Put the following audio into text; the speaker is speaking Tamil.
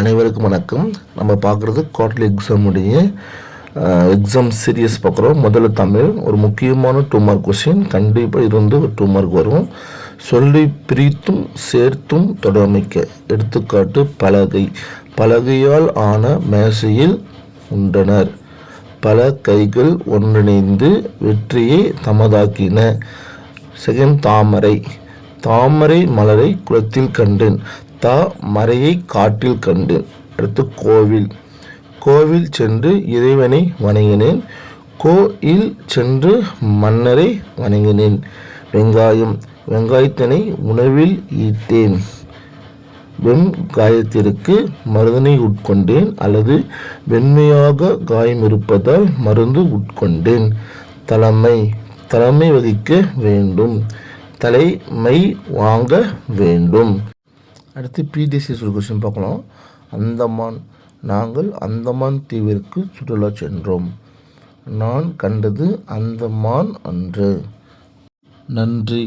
அனைவருக்கும் வணக்கம். நம்ம பார்க்குறது குவார்டர்லி எக்ஸாமுடைய எக்ஸாம் சீரியஸ் பார்க்குறோம். முதல்ல தமிழ், ஒரு முக்கியமான 2 மார்க் கொஸ்டின் கண்டிப்பாக இருந்து ஒரு 2 மார்க் வரும். சொல்லி பிரித்தும் சேர்த்தும் தொடர்மைக்க. எடுத்துக்காட்டு பலகை. பலகையால் ஆன மேசையில் உண்டனர். பல கைகள் ஒன்றிணைந்து வெற்றியை தமதாக்கின. செகண்ட் தாமரை. தாமரை மலரை குளத்தில் கண்டேன். மறையை காட்டில் கண்டேன். அடுத்து கோவில். கோவில் சென்று இறைவனை வணங்கினேன். கோயில் சென்று மன்னரை வணங்கினேன். வெங்காயம். வெங்காயத்தினை உணவில் ஈட்டேன். வெங்காயத்திற்கு மருந்தினை உட்கொண்டேன் அல்லது வெண்மையாக காயம் இருப்பதால் மருந்து உட்கொண்டேன். தலைமை. தலைமை வகிக்க வேண்டும். தலைமை வாங்க வேண்டும். அடுத்து பிடிசி கொஸ்டின் பார்க்கலாம். அந்தமான். நாங்கள் அந்தமான் தீவிற்கு சுற்றுலா சென்றோம். நான் கண்டது அந்தமான் அன்று. நன்றி.